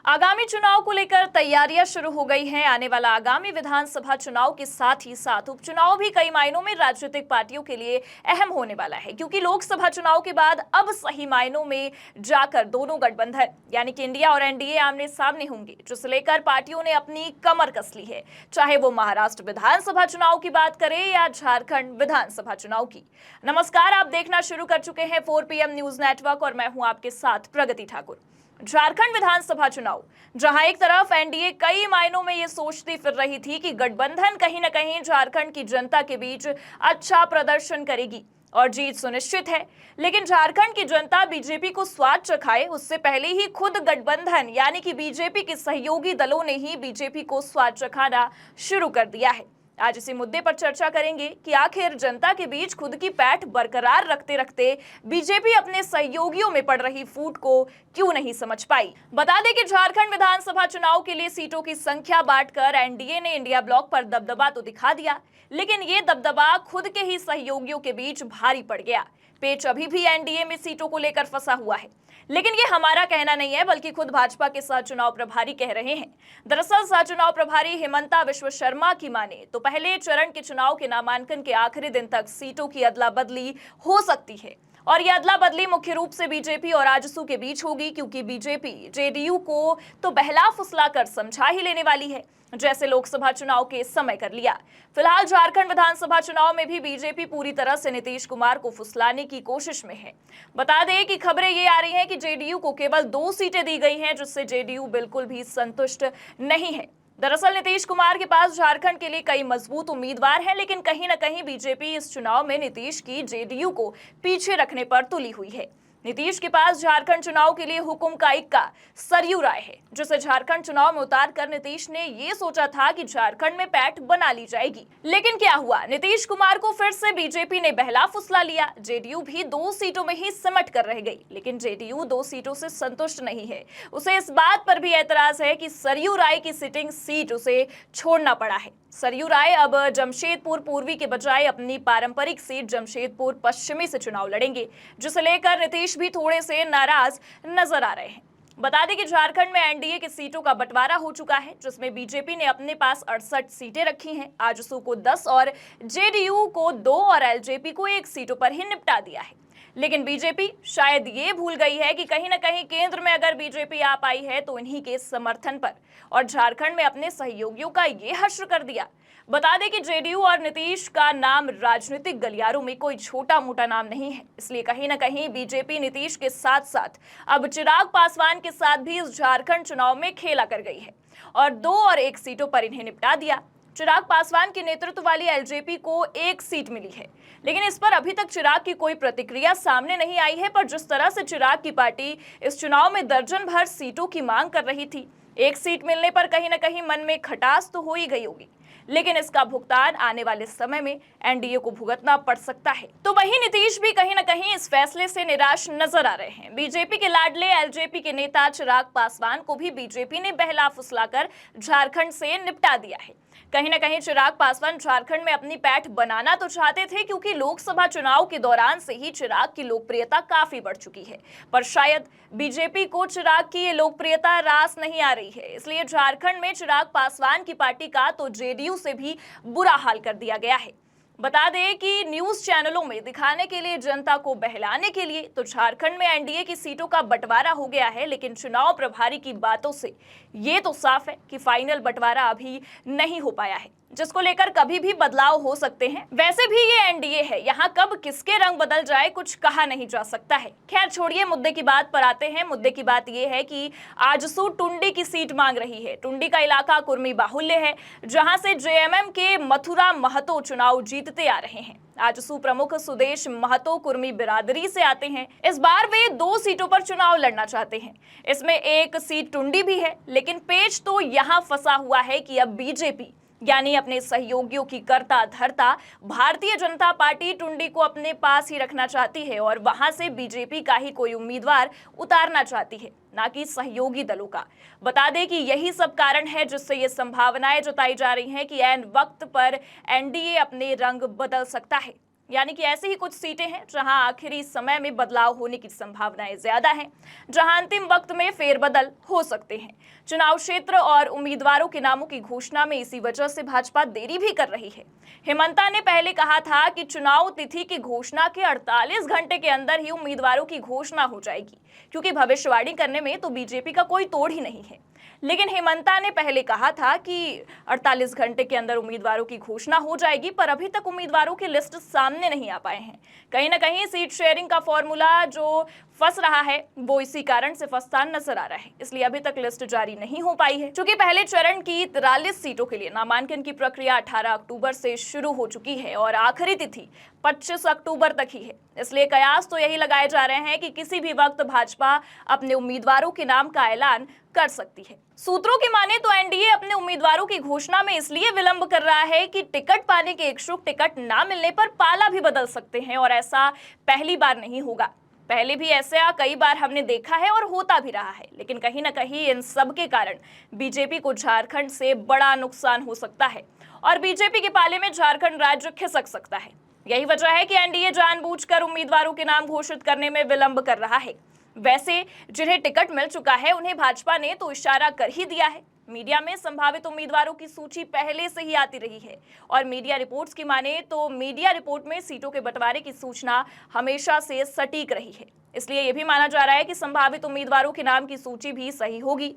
आगामी चुनाव को लेकर तैयारियां शुरू हो गई हैं। आने वाला आगामी विधानसभा चुनाव के साथ ही साथ उपचुनाव भी कई मायनों में राजनीतिक पार्टियों के लिए अहम होने वाला है, क्योंकि लोकसभा चुनाव के बाद अब सही मायनों में जाकर दोनों गठबंधन यानी कि इंडिया और एनडीए आमने सामने होंगे, जिसे लेकर पार्टियों ने अपनी कमर कस ली है। चाहे वो महाराष्ट्र विधानसभा चुनाव की बात करें या झारखंड विधानसभा चुनाव की। नमस्कार, आप देखना शुरू कर चुके हैं 4 PM न्यूज नेटवर्क और मैं हूं आपके साथ प्रगति ठाकुर। झारखंड विधानसभा चुनाव, जहां एक तरफ एनडीए कई मायनों में ये सोचती फिर रही थी कि गठबंधन कहीं न कहीं झारखंड की जनता के बीच अच्छा प्रदर्शन करेगी और जीत सुनिश्चित है, लेकिन झारखंड की जनता बीजेपी को स्वाद चखाए उससे पहले ही खुद गठबंधन यानी कि बीजेपी के सहयोगी दलों ने ही बीजेपी को स्वाद चखाना शुरू कर दिया है। आज इसी मुद्दे पर चर्चा करेंगे कि आखिर जनता के बीच खुद की पैठ बरकरार रखते रखते बीजेपी अपने सहयोगियों में पड़ रही फूट को क्यों नहीं समझ पाई। बता दें कि झारखंड विधानसभा चुनाव के लिए सीटों की संख्या बांटकर एनडीए ने इंडिया ब्लॉक पर दबदबा तो दिखा दिया, लेकिन ये दबदबा खुद के ही सहयोगियों के बीच भारी पड़ गया। पेच अभी भी एनडीए में सीटों को लेकर फंसा हुआ है, लेकिन ये हमारा कहना नहीं है, बल्कि खुद भाजपा के सह चुनाव प्रभारी कह रहे हैं। दरअसल सह चुनाव प्रभारी हेमंता विश्व शर्मा की माने तो पहले चरण के चुनाव के नामांकन के आखिरी दिन तक सीटों की अदला बदली हो सकती है, और यह अदला बदली मुख्य रूप से बीजेपी और आजसू के बीच होगी, क्योंकि बीजेपी जेडीयू को तो बहला फुसला कर समझा ही लेने वाली है, जैसे लोकसभा चुनाव के समय कर लिया। फिलहाल झारखंड विधानसभा चुनाव में भी बीजेपी पूरी तरह से नीतीश कुमार को फुसलाने की कोशिश में है। बता दें कि खबरें ये आ रही हैं कि जेडीयू को केवल 2 सीटें दी गई हैं, जिससे जेडीयू बिल्कुल भी संतुष्ट नहीं है। दरअसल नीतीश कुमार के पास झारखंड के लिए कई मजबूत उम्मीदवार हैं, लेकिन कहीं न कहीं बीजेपी इस चुनाव में नीतीश की जेडीयू को पीछे रखने पर तुली हुई है। नीतीश के पास झारखंड चुनाव के लिए हुकुम का इक्का सरयू राय है, जिसे झारखंड चुनाव में उतार कर नीतीश ने ये सोचा था कि झारखंड में पैठ बना ली जाएगी। लेकिन क्या हुआ, नीतीश कुमार को फिर से बीजेपी ने बहला फुसला लिया। जेडीयू भी 2 सीटों में ही सिमट कर रह गई, लेकिन जेडीयू 2 सीटों से संतुष्ट नहीं है। उसे इस बात पर भी एतराज है कि सरयू राय की सिटिंग सीट उसे छोड़ना पड़ा है। सरयू राय अब जमशेदपुर पूर्वी के बजाय अपनी पारंपरिक सीट जमशेदपुर पश्चिमी से चुनाव लड़ेंगे, जिसे लेकर नीतीश भी थोड़े से नाराज नजर आ रहे हैं। बता दें कि झारखंड में एनडीए की सीटों का बंटवारा हो चुका है, जिसमें बीजेपी ने अपने पास 68 सीटें रखी हैं, आजसू को 10 और जेडीयू को 2 और एलजेपी को 1 सीटों पर ही निपटा दिया है। लेकिन बीजेपी शायद ये भूल गई है कि कहीं न कहीं केंद्र में अगर बीजेपी आ पाई है तो इन्हीं के समर्थन पर, और झारखंड में अपने सहयोगियों का ये हश्र कर दिया। बता दें कि जेडीयू और नीतीश का नाम राजनीतिक गलियारों में कोई छोटा मोटा नाम नहीं है, इसलिए कहीं न कहीं बीजेपी नीतीश के साथ साथ अब चिराग पासवान के साथ भी इस झारखंड चुनाव में खेला कर गई है और 2 और 1 सीटों पर इन्हें निपटा दिया। चिराग पासवान के नेतृत्व वाली एलजेपी को 1 सीट मिली है, लेकिन इस पर अभी तक चिराग की कोई प्रतिक्रिया सामने नहीं आई है। पर जिस तरह से चिराग की पार्टी इस चुनाव में दर्जन भर सीटों की मांग कर रही थी, 1 सीट मिलने पर कहीं न कहीं मन में खटास तो हो ही गई होगी, लेकिन इसका भुगतान आने वाले समय में एनडीए को भुगतना पड़ सकता है। तो वहीं नीतीश भी कहीं न कहीं इस फैसले से निराश नजर आ रहे हैं। बीजेपी के लाडले एलजेपी के नेता चिराग पासवान को भी बीजेपी ने बहला फुसलाकर झारखंड से निपटा दिया है। कहीं न कहीं चिराग पासवान झारखंड में अपनी पैठ बनाना तो चाहते थे, क्योंकि लोकसभा चुनाव के दौरान से ही चिराग की लोकप्रियता काफी बढ़ चुकी है, पर शायद बीजेपी को चिराग की ये लोकप्रियता रास नहीं आ रही है, इसलिए झारखंड में चिराग पासवान की पार्टी का तो जेडीयू से भी बुरा हाल कर दिया गया है। बता दें कि न्यूज चैनलों में दिखाने के लिए, जनता को बहलाने के लिए तो झारखंड में एनडीए की सीटों का बंटवारा हो गया है, लेकिन चुनाव प्रभारी की बातों से ये तो साफ है कि फाइनल बंटवारा अभी नहीं हो पाया है, जिसको लेकर कभी भी बदलाव हो सकते हैं। वैसे भी ये एनडीए है, यहाँ कब किसके रंग बदल जाए कुछ कहा नहीं जा सकता है। खैर छोड़िए, मुद्दे की बात पर आते हैं। मुद्दे की बात ये है कि आजसू टुंडी की सीट मांग रही है। टुंडी का इलाका कुर्मी बाहुल्य है, जहां से जेएमएम के मथुरा महतो चुनाव जीतते आ रहे हैं। आजसू प्रमुख सुदेश महतो कुर्मी बिरादरी से आते हैं। इस बार वे 2 सीटों पर चुनाव लड़ना चाहते हैं, इसमें 1 सीट टुंडी भी है, लेकिन पेच तो यहाँ फंसा हुआ है कि अब बीजेपी यानी अपने सहयोगियों की करता धरता भारतीय जनता पार्टी टुंडी को अपने पास ही रखना चाहती है और वहां से बीजेपी का ही कोई उम्मीदवार उतारना चाहती है, ना कि सहयोगी दलों का। बता दें कि यही सब कारण है जिससे ये संभावनाएं जताई जा रही हैं कि ऐन वक्त पर एनडीए अपने रंग बदल सकता है। यानी कि ऐसी ही कुछ सीटें हैं जहां आखिरी समय में बदलाव होने की संभावनाएं ज्यादा हैं, जहां अंतिम वक्त में फेरबदल हो सकते हैं। चुनाव क्षेत्र और उम्मीदवारों के नामों की घोषणा में इसी वजह से भाजपा देरी भी कर रही है। हेमंता ने पहले कहा था कि चुनाव तिथि की घोषणा के 48 घंटे के अंदर ही उम्मीदवारों की घोषणा हो जाएगी, क्योंकि भविष्यवाणी करने में तो बीजेपी का कोई तोड़ ही नहीं है। लेकिन हेमंता ने पहले कहा था कि 48 घंटे के अंदर उम्मीदवारों की घोषणा हो जाएगी, पर अभी तक उम्मीदवारों की लिस्ट सामने नहीं आ पाए हैं। कहीं ना कहीं सीट शेयरिंग का फॉर्मूला जो फंस रहा है वो इसी कारण से फंसता नजर आ रहा है, इसलिए अभी तक लिस्ट जारी नहीं हो पाई है। चूंकि पहले चरण की 43 सीटों के लिए नामांकन की प्रक्रिया 18 अक्टूबर से शुरू हो चुकी है और आखिरी तिथि 25 अक्टूबर तक ही है, इसलिए कयास तो यही लगाए जा रहे हैं कि किसी भी वक्त भाजपा अपने उम्मीदवारों के नाम का ऐलान कर सकती है। सूत्रों की माने तो एनडीए अपने उम्मीदवारों की घोषणा में इसलिए विलंब कर रहा है कि टिकट पाने के इच्छुक टिकट ना मिलने पर पाला भी बदल सकते हैं, और ऐसा पहली बार नहीं होगा। पहले भी ऐसा कई बार हमने देखा है और होता भी रहा है, लेकिन कहीं ना कहीं इन सब के कारण बीजेपी को झारखंड से बड़ा नुकसान हो सकता है और बीजेपी के पाले में झारखंड राज्य खिसक सकता है। यही वजह है कि एनडीए जानबूझकर उम्मीदवारों के नाम घोषित करने में विलंब कर रहा है। वैसे जिन्हें टिकट मिल चुका है उन्हें भाजपा ने तो इशारा कर ही दिया है। मीडिया में संभावित उम्मीदवारों की सूची पहले से ही आती रही है और मीडिया रिपोर्ट्स की माने तो मीडिया रिपोर्ट में सीटों के बंटवारे की सूचना हमेशा से सटीक रही है, इसलिए यह भी माना जा रहा है कि संभावित उम्मीदवारों के नाम की सूची भी सही होगी।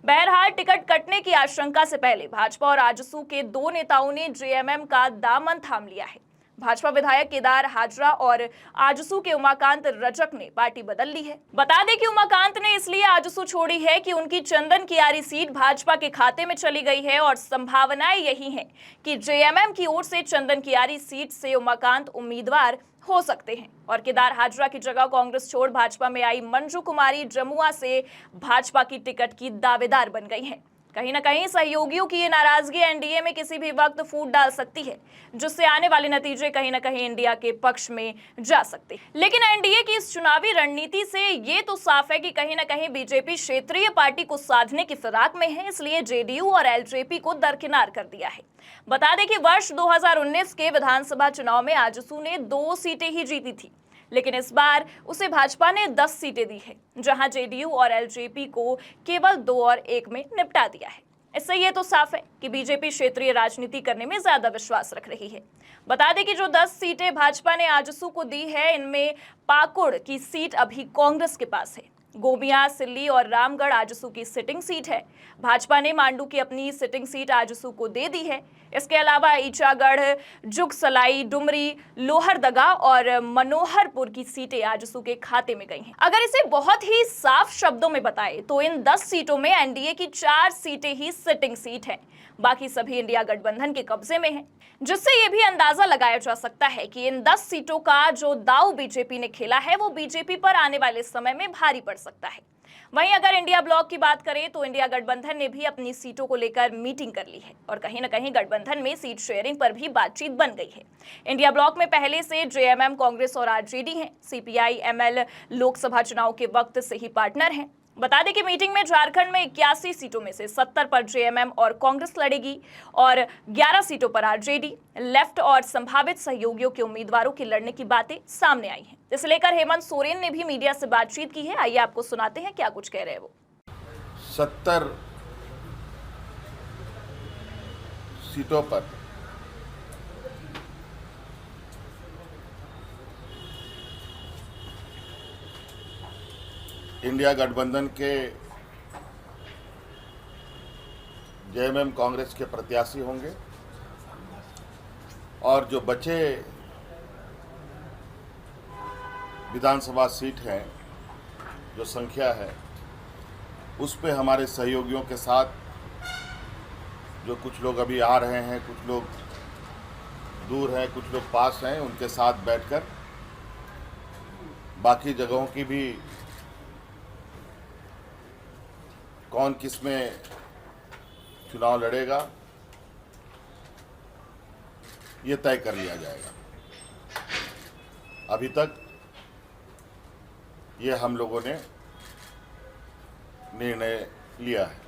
बहरहाल टिकट कटने की आशंका से पहले भाजपा और आजसू के दो नेताओं ने जेएमएम का दामन थाम लिया है। भाजपा विधायक केदार हाजरा और आजसू के उमाकांत रजक ने पार्टी बदल ली है। बता दें कि उमाकांत ने इसलिए आजसू छोड़ी है कि उनकी चंदन कियारी सीट भाजपा के खाते में चली गई है और संभावनाएं यही हैं कि जेएमएम की ओर से चंदन कियारी सीट से उमाकांत उम्मीदवार हो सकते हैं और केदार हाजरा की जगह कांग्रेस छोड़ भाजपा में आई मंजू कुमारी जमुआ से भाजपा की टिकट की दावेदार बन गई हैं। कहीं ना कहीं सहयोगियों की ये नाराजगी एनडीए में किसी भी वक्त फूट डाल सकती है, जिससे आने वाले नतीजे कहीं ना कहीं इंडिया के पक्ष में जा सकते हैं। लेकिन एनडीए की इस चुनावी रणनीति से ये तो साफ है कि कहीं ना कहीं बीजेपी क्षेत्रीय पार्टी को साधने की फिराक में है, इसलिए जेडीयू और एलजेपी को दरकिनार कर दिया है। बता दें कि वर्ष 2019 के विधानसभा चुनाव में आजसू ने 2 सीटें ही जीती थी, लेकिन इस बार उसे भाजपा ने 10 सीटें दी है, जहां जेडीयू और एलजेपी को केवल 2 और 1 में निपटा दिया है। इससे ये तो साफ है कि बीजेपी क्षेत्रीय राजनीति करने में ज्यादा विश्वास रख रही है। बता दें कि जो 10 सीटें भाजपा ने आजसू को दी है, इनमें पाकुड़ की सीट अभी कांग्रेस के पास है। गोमिया, सिल्ली और रामगढ़ आजसू की सिटिंग सीट है। भाजपा ने मांडू की अपनी सिटिंग सीट आजसू को दे दी है। इसके अलावा ईचागढ़, जुगसलाई, डुमरी, लोहरदगा और मनोहरपुर की सीटें आजसू के खाते में गई हैं। अगर इसे बहुत ही साफ शब्दों में बताएं तो इन 10 सीटों में एनडीए की 4 सीटें ही सिटिंग सीट हैं, बाकी सभी इंडिया गठबंधन के कब्जे में हैं, जिससे ये भी अंदाजा लगाया जा सकता है कि इन 10 सीटों का जो दांव बीजेपी ने खेला है वो बीजेपी पर आने वाले समय में भारी पड़ सकता है। वहीं अगर इंडिया ब्लॉक की बात करें तो इंडिया गठबंधन ने भी अपनी सीटों को लेकर मीटिंग कर ली है और कहीं ना कहीं गठबंधन में सीट शेयरिंग पर भी बातचीत बन गई है। इंडिया ब्लॉक में पहले से जेएमएम, कांग्रेस और आरजेडी हैं। सीपीआई, एमएल लोकसभा चुनाव के वक्त से ही पार्टनर हैं। बता दें कि मीटिंग में झारखंड में 81 सीटों में से 70 पर जेएमएम और कांग्रेस लड़ेगी और 11 सीटों पर आरजेडी, लेफ्ट और संभावित सहयोगियों के उम्मीदवारों के लड़ने की बातें सामने आई हैं। इसे लेकर हेमंत सोरेन ने भी मीडिया से बातचीत की है। आइए आपको सुनाते हैं क्या कुछ कह रहे हैं वो। 70 सीटों पर इंडिया गठबंधन के जेएमएम कांग्रेस के प्रत्याशी होंगे और जो बचे विधानसभा सीट हैं, जो संख्या है, उस पे हमारे सहयोगियों के साथ जो कुछ लोग अभी आ रहे हैं, कुछ लोग दूर हैं, कुछ लोग पास हैं, उनके साथ बैठकर बाकी जगहों की भी कौन किस में चुनाव लड़ेगा ये तय कर लिया जाएगा। अभी तक ये हम लोगों ने निर्णय लिया है।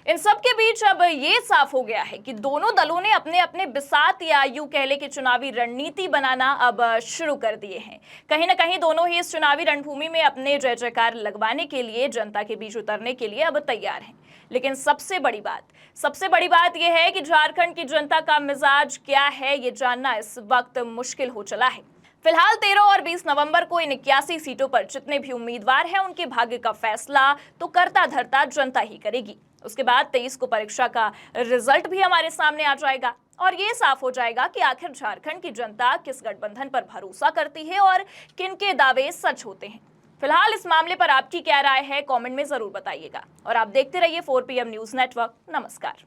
इन सब के बीच अब ये साफ हो गया है कि दोनों दलों ने अपने अपने बिसात या यूं कह ले कि चुनावी रणनीति बनाना अब शुरू कर दिए हैं। कहीं ना कहीं दोनों ही इस चुनावी रणभूमि में अपने जय जयकार लगवाने के लिए, जनता के बीच उतरने के लिए अब तैयार हैं। लेकिन सबसे बड़ी बात यह है कि झारखंड की जनता का मिजाज क्या है, ये जानना इस वक्त मुश्किल हो चला है। फिलहाल 13 और 20 नवंबर को इन 81 सीटों पर जितने भी उम्मीदवार हैं, उनके भाग्य का फैसला तो करता धरता जनता ही करेगी। उसके बाद 23 को परीक्षा का रिजल्ट भी हमारे सामने आ जाएगा और ये साफ हो जाएगा कि आखिर झारखंड की जनता किस गठबंधन पर भरोसा करती है और किनके दावे सच होते हैं। फिलहाल इस मामले पर आपकी क्या राय है, कमेंट में जरूर बताइएगा और आप देखते रहिए 4PM न्यूज नेटवर्क। नमस्कार।